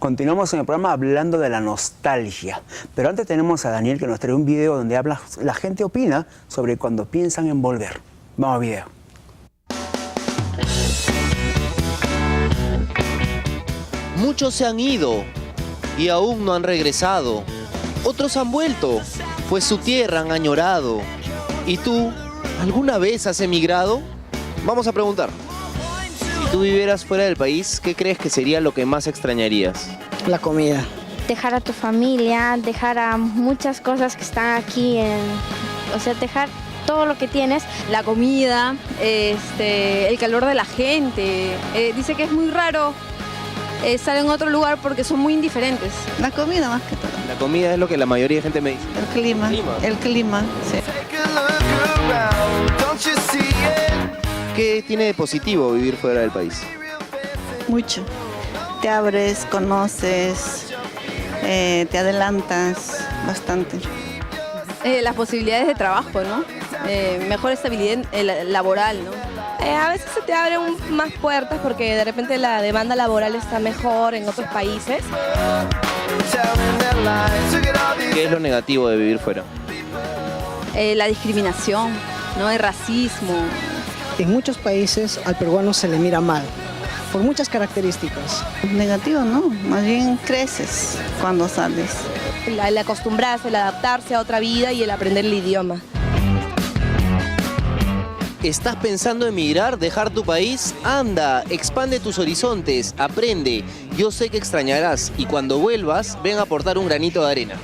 Continuamos en el programa hablando de la nostalgia. Pero antes tenemos a Daniel que nos trae un video donde la gente opina sobre cuando piensan en volver. Vamos al video. Muchos se han ido y aún no han regresado. Otros han vuelto, pues su tierra han añorado. ¿Y tú, alguna vez has emigrado? Vamos a preguntar. Si tú vivieras fuera del país, ¿qué crees que sería lo que más extrañarías? La comida. Dejar a tu familia, dejar a muchas cosas que están aquí, o sea, dejar todo lo que tienes. La comida, el calor de la gente. Dice que es muy raro estar en otro lugar porque son muy indiferentes. La comida más que todo. La comida es lo que la mayoría de gente me dice. El clima, sí. ¿Qué tiene de positivo vivir fuera del país? Mucho. Te abres, conoces, te adelantas bastante. Las posibilidades de trabajo, ¿no? Mejor estabilidad laboral, ¿no? A veces se te abren más puertas porque de repente la demanda laboral está mejor en otros países. ¿Qué es lo negativo de vivir fuera? La discriminación, ¿no? El racismo. En muchos países al peruano se le mira mal, por muchas características. Negativo, ¿no? Más bien creces cuando sales. El acostumbrarse, el adaptarse a otra vida y el aprender el idioma. ¿Estás pensando en emigrar, dejar tu país? Anda, expande tus horizontes, aprende. Yo sé que extrañarás y cuando vuelvas, ven a aportar un granito de arena.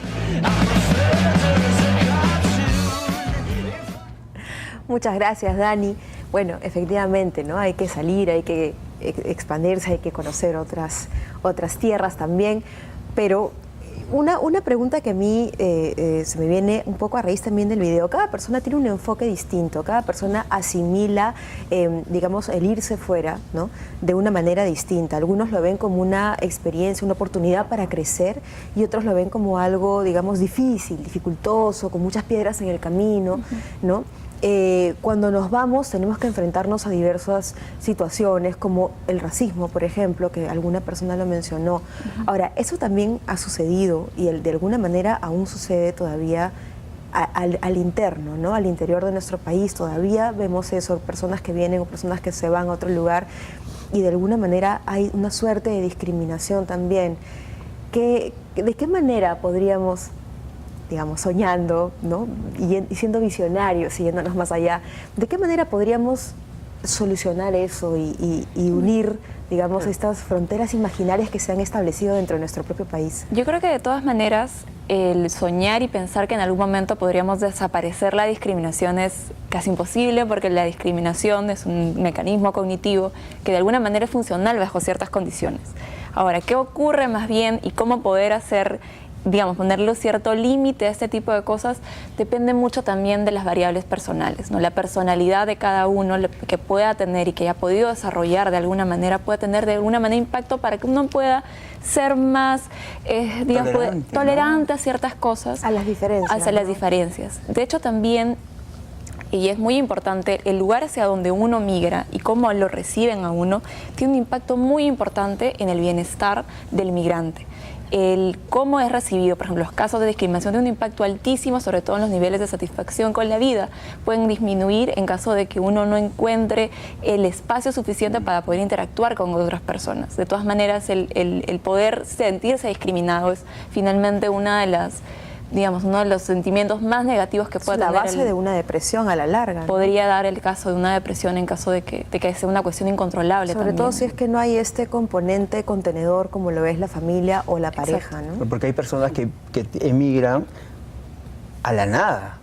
Muchas gracias, Dani. Bueno, efectivamente, ¿no? Hay que salir, hay que expandirse, hay que conocer otras tierras también, pero una pregunta que a mí se me viene un poco a raíz también del video. Cada persona tiene un enfoque distinto, cada persona asimila, digamos, el irse fuera, ¿no? De una manera distinta. Algunos lo ven como una experiencia, una oportunidad para crecer y otros lo ven como algo, digamos, difícil, dificultoso, con muchas piedras en el camino, ¿no? Cuando nos vamos tenemos que enfrentarnos a diversas situaciones como el racismo, por ejemplo, que alguna persona lo mencionó. Ahora, eso también ha sucedido y de alguna manera aún sucede todavía al interno, ¿no? Al interior de nuestro país todavía vemos eso, personas que vienen o personas que se van a otro lugar y de alguna manera hay una suerte de discriminación también. ¿De qué manera podríamos, digamos, soñando, ¿no? y siendo visionarios, yéndonos más allá, ¿de qué manera podríamos solucionar eso y unir, digamos, estas fronteras imaginarias que se han establecido dentro de nuestro propio país? Yo creo que de todas maneras el soñar y pensar que en algún momento podríamos desaparecer la discriminación es casi imposible, porque la discriminación es un mecanismo cognitivo que de alguna manera es funcional bajo ciertas condiciones. Ahora, ¿qué ocurre más bien y cómo poder hacer, digamos, ponerle cierto límite a este tipo de cosas? Depende mucho también de las variables personales, ¿no? La personalidad de cada uno que pueda tener y que haya podido desarrollar de alguna manera, puede tener de alguna manera impacto para que uno pueda ser más, digamos, tolerante, ¿no? A ciertas cosas. A las diferencias. Hacia las diferencias. De hecho, también, y es muy importante, el lugar hacia donde uno migra y cómo lo reciben a uno, tiene un impacto muy importante en el bienestar del migrante. El cómo es recibido, por ejemplo, los casos de discriminación tienen un impacto altísimo, sobre todo en los niveles de satisfacción con la vida. Pueden disminuir en caso de que uno no encuentre el espacio suficiente para poder interactuar con otras personas. De todas maneras, el poder sentirse discriminado es finalmente una de las, digamos, uno de los sentimientos más negativos que puede tener. Es la base de una depresión a la larga, ¿no? Podría dar el caso de una depresión en caso de que sea una cuestión incontrolable. Sobre todo si es que no hay este componente contenedor como lo es la familia o la pareja, ¿no? Porque hay personas que emigran a la nada.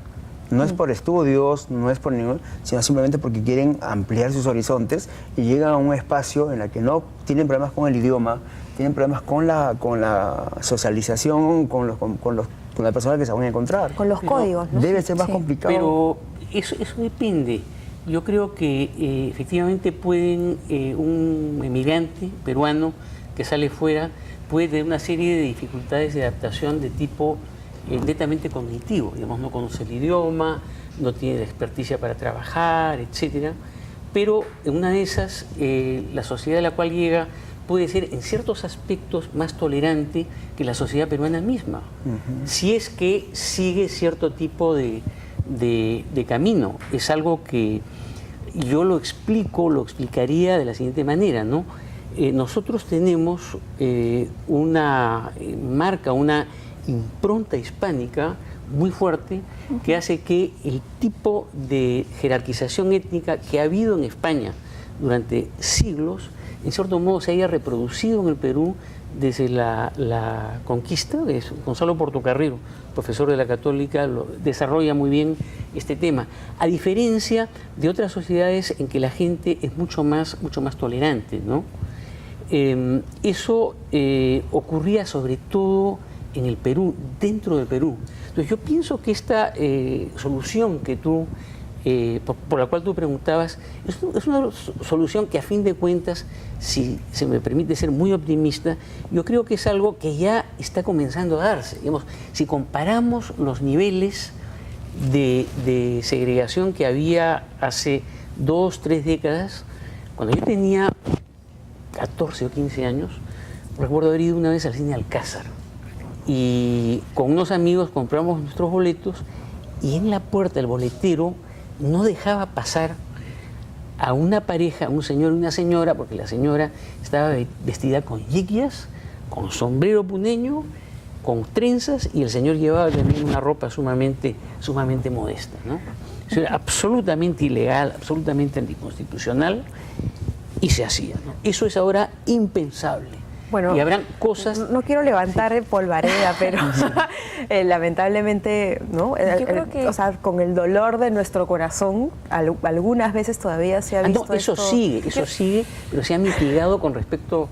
No es por estudios, no es por ningún, sino simplemente porque quieren ampliar sus horizontes y llegan a un espacio en el que no tienen problemas con el idioma, tienen problemas con la socialización, con la persona que se van a encontrar. Con los códigos, ¿no? Debe ser más complicado. Pero eso depende. Yo creo que efectivamente un emigrante peruano que sale fuera puede tener una serie de dificultades de adaptación de tipo netamente cognitivo. Digamos, no conoce el idioma, no tiene la experticia para trabajar, etcétera. Pero en una de esas, la sociedad a la cual llega puede ser en ciertos aspectos más tolerante que la sociedad peruana misma, si es que sigue cierto tipo de camino. Es algo que yo lo explicaría de la siguiente manera, ¿no? Nosotros tenemos una marca, una impronta hispánica muy fuerte que hace que el tipo de jerarquización étnica que ha habido en España durante siglos, en cierto modo se haya reproducido en el Perú desde la conquista. Gonzalo Portocarrero, profesor de la Católica, desarrolla muy bien este tema, a diferencia de otras sociedades en que la gente es mucho más tolerante, ¿no? Eso ocurría sobre todo en el Perú, dentro del Perú. Entonces yo pienso que esta solución que tú, por la cual tú preguntabas, es una solución que a fin de cuentas, si se me permite ser muy optimista, yo creo que es algo que ya está comenzando a darse. Digamos, si comparamos los niveles de segregación que había hace 2, 3 décadas, cuando yo tenía 14 o 15 años, recuerdo haber ido una vez al cine Alcázar y con unos amigos compramos nuestros boletos y en la puerta el boletero no dejaba pasar a una pareja, un señor y una señora, porque la señora estaba vestida con yiquias, con sombrero puneño, con trenzas, y el señor llevaba también una ropa sumamente modesta, ¿no? Eso era absolutamente ilegal, absolutamente anticonstitucional, y se hacía, ¿no? Eso es ahora impensable. Bueno, y habrán cosas... No quiero levantar polvareda, pero lamentablemente, ¿no? Yo creo que... O sea, con el dolor de nuestro corazón, algunas veces todavía se ha visto no, eso sigue, pero se ha mitigado con respecto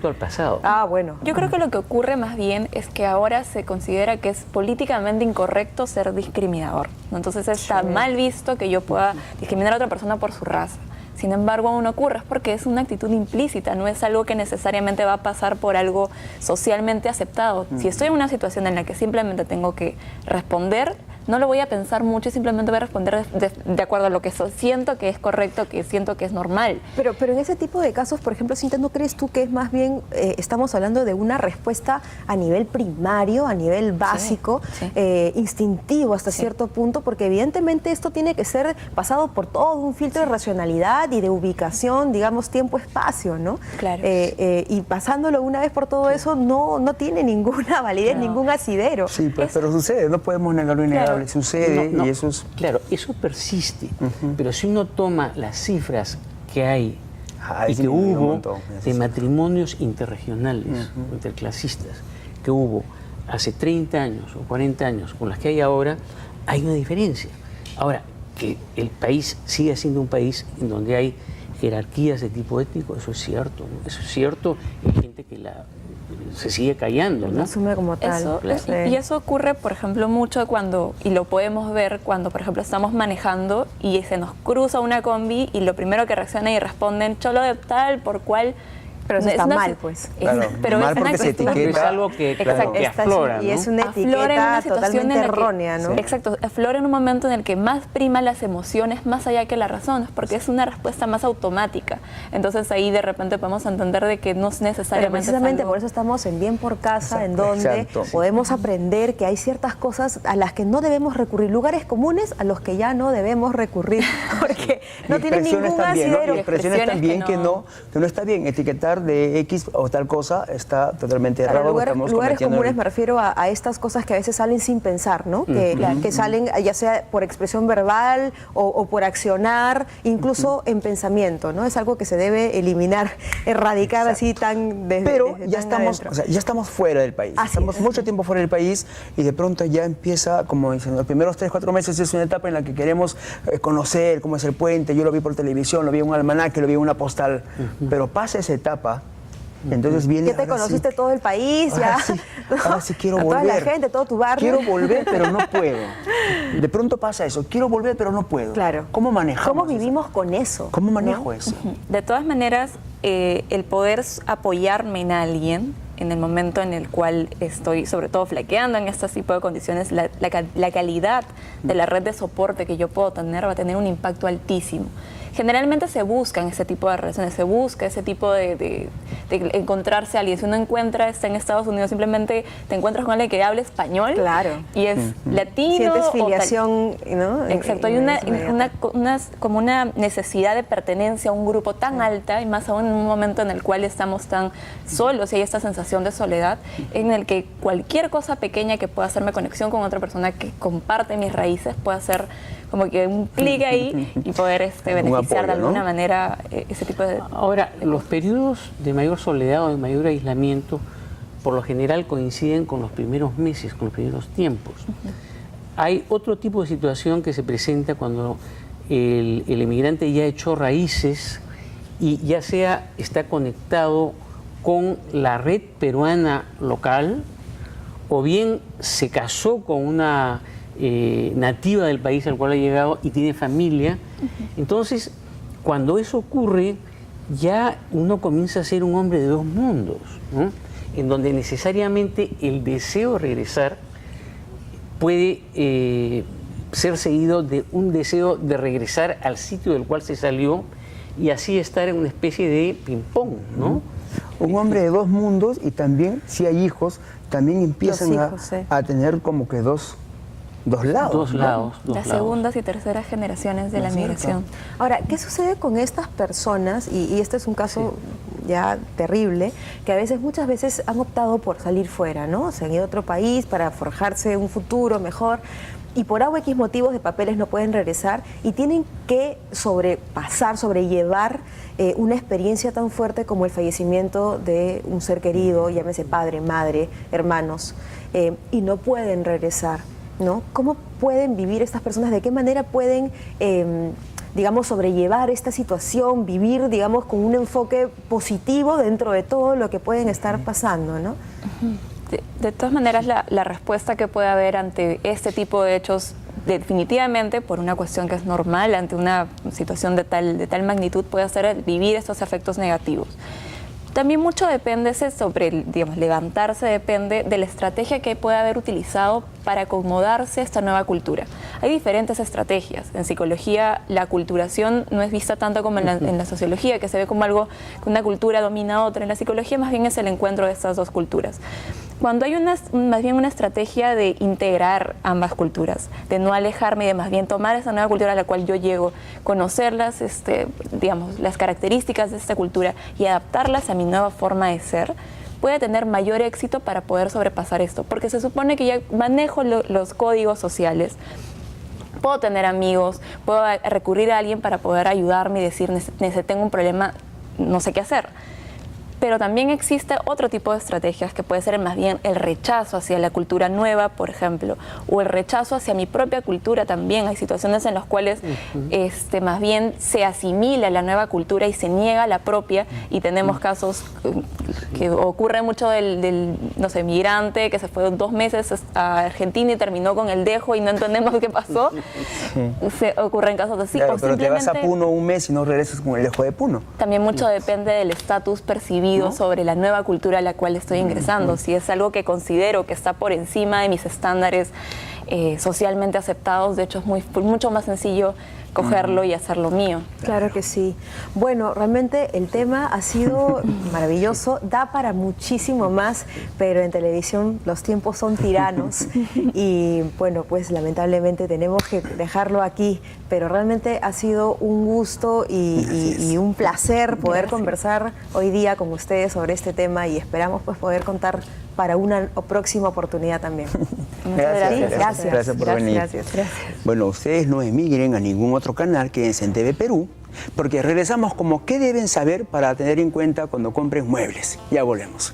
al pasado. Ah, bueno. Yo creo que lo que ocurre más bien es que ahora se considera que es políticamente incorrecto ser discriminador, ¿no? Entonces está mal visto que yo pueda discriminar a otra persona por su raza. Sin embargo, aún no ocurre, es porque es una actitud implícita, no es algo que necesariamente va a pasar por algo socialmente aceptado. Si estoy en una situación en la que simplemente tengo que responder, no lo voy a pensar mucho y simplemente voy a responder de acuerdo a lo que siento que es correcto, que siento que es normal. Pero en ese tipo de casos, por ejemplo, Cintia, ¿no crees tú que es más bien, estamos hablando de una respuesta a nivel primario, a nivel básico, instintivo hasta cierto punto? Porque evidentemente esto tiene que ser pasado por todo un filtro de racionalidad y de ubicación, digamos, tiempo-espacio, ¿no? Claro. Y pasándolo una vez por todo eso no tiene ninguna validez, ningún asidero. Sí, pues, pero sucede, no podemos negarlo innegable. Sucede y eso es... Claro, eso persiste, pero si uno toma las cifras que hay y que hubo de matrimonios interregionales o interclasistas que hubo hace 30 años o 40 años con las que hay ahora, hay una diferencia. Ahora, que el país sigue siendo un país en donde hay jerarquías de tipo étnico, eso es cierto, ¿no? Eso es cierto, hay gente que se sigue callando, ¿no? Lo asume como tal. Y eso ocurre, por ejemplo, mucho y lo podemos ver cuando, por ejemplo, estamos manejando y se nos cruza una combi y lo primero que reacciona y responden cholo de tal por cual. Pero eso está mal, pues. Claro, pero mal porque se etiqueta. Es algo que aflora, ¿no? Y es una etiqueta totalmente errónea, ¿no? Exacto, aflora en un momento en el que más prima las emociones más allá que las razones, porque es una respuesta más automática. Entonces ahí de repente podemos entender de que no es necesariamente... Pero precisamente por eso estamos en Bien por Casa, en donde podemos aprender que hay ciertas cosas a las que no debemos recurrir, lugares comunes a los que ya no debemos recurrir, porque no tienen ningún asidero. Y expresiones también que no está bien. Etiquetar de X o tal cosa está totalmente errado. Lugares comunes me refiero a estas cosas que a veces salen sin pensar, ¿no? Que salen ya sea por expresión verbal o por accionar, incluso en pensamiento, ¿no? Es algo que se debe eliminar, erradicar así tan desde Pero desde ya tan estamos, adentro. ya estamos fuera del país. Estamos mucho tiempo fuera del país y de pronto ya empieza, como dicen, los primeros 3, 4 meses es una etapa en la que queremos conocer cómo es el puente. Yo lo vi por televisión, lo vi en un almanaque, lo vi en una postal, pero pasa esa etapa. Entonces viene, ya te conociste todo el país, ahora sí quiero a volver. toda la gente, todo tu barrio. Quiero volver, pero no puedo. De pronto pasa eso, quiero volver, pero no puedo. Claro. ¿Cómo manejamos ¿Cómo vivimos con eso? ¿Cómo manejo eso? De todas maneras, el poder apoyarme en alguien en el momento en el cual estoy, sobre todo flaqueando en este tipo de condiciones, la calidad de la red de soporte que yo puedo tener va a tener un impacto altísimo. generalmente se buscan ese tipo de relaciones, se busca ese tipo de encontrarse a alguien. Si uno está en Estados Unidos, simplemente te encuentras con alguien que habla español, claro, y es latino. Sientes filiación, ¿no? Exacto, hay como una necesidad de pertenencia a un grupo tan alta, y más aún en un momento en el cual estamos tan solos y hay esta sensación de soledad, en el que cualquier cosa pequeña que pueda hacerme conexión con otra persona que comparte mis raíces puede hacer como que un clic ahí y poder beneficiar apoyo, de alguna ¿no? manera ese tipo de... Ahora, los periodos de mayor soledad o de mayor aislamiento por lo general coinciden con los primeros meses, con los primeros tiempos. Hay otro tipo de situación que se presenta cuando el emigrante ya echó raíces y ya sea está conectado con la red peruana local, o bien se casó con una nativa del país al cual ha llegado y tiene familia. Entonces, cuando eso ocurre, ya uno comienza a ser un hombre de dos mundos, ¿no? En donde necesariamente el deseo de regresar puede ser seguido de un deseo de regresar al sitio del cual se salió y así estar en una especie de ping-pong, ¿no? Un hombre de dos mundos, y también, si hay hijos, también empiezan a tener como que dos lados. Dos ¿no? lados. Las segundas y terceras generaciones de la migración. Ahora, ¿qué sucede con estas personas? Y este es un caso ya terrible, que muchas veces han optado por salir fuera, ¿no? Se han ido a otro país para forjarse un futuro mejor, y por X motivos de papeles no pueden regresar y tienen que sobrellevar una experiencia tan fuerte como el fallecimiento de un ser querido, llámese padre, madre, hermanos, y no pueden regresar, ¿no? ¿Cómo pueden vivir estas personas? ¿De qué manera pueden, digamos, sobrellevar esta situación, vivir, digamos, con un enfoque positivo dentro de todo lo que pueden estar pasando, ¿no? De todas maneras, la respuesta que puede haber ante este tipo de hechos, definitivamente, por una cuestión que es normal, ante una situación de tal magnitud, puede ser vivir estos efectos negativos. También mucho depende levantarse, depende de la estrategia que pueda haber utilizado para acomodarse a esta nueva cultura. Hay diferentes estrategias. En psicología, la aculturación no es vista tanto como en la sociología, que se ve como algo que una cultura domina a otra. En la psicología más bien es el encuentro de estas dos culturas. Cuando hay más bien una estrategia de integrar ambas culturas, de no alejarme y de más bien tomar esa nueva cultura a la cual yo llego, conocerlas, las características de esta cultura y adaptarlas a mi nueva forma de ser, puede tener mayor éxito para poder sobrepasar esto, porque se supone que ya manejo los códigos sociales. Puedo tener amigos, puedo recurrir a alguien para poder ayudarme y decir, tengo un problema, no sé qué hacer. Pero también existe otro tipo de estrategias que puede ser más bien el rechazo hacia la cultura nueva, por ejemplo, o el rechazo hacia mi propia cultura también. Hay situaciones en las cuales más bien se asimila la nueva cultura y se niega la propia, y tenemos casos que ocurre mucho del migrante que se fue 2 meses a Argentina y terminó con el dejo y no entendemos qué pasó. Se ocurren casos así. Claro, o pero te vas a simplemente, Puno un mes y no regresas con el dejo de Puno. también mucho depende del estatus percibido sobre la nueva cultura a la cual estoy ingresando. Si es algo que considero que está por encima de mis estándares socialmente aceptados, de hecho es mucho más sencillo cogerlo y hacerlo mío. Claro que sí. Bueno, realmente el tema ha sido maravilloso, da para muchísimo más, pero en televisión los tiempos son tiranos y bueno, pues lamentablemente tenemos que dejarlo aquí, pero realmente ha sido un gusto y un placer poder conversar hoy día con ustedes sobre este tema, y esperamos pues poder contar para una próxima oportunidad también. Gracias por venir. Gracias. Bueno, ustedes no emigren a ningún otro canal, quédense en TV Perú, porque regresamos como qué deben saber para tener en cuenta cuando compren muebles. Ya volvemos.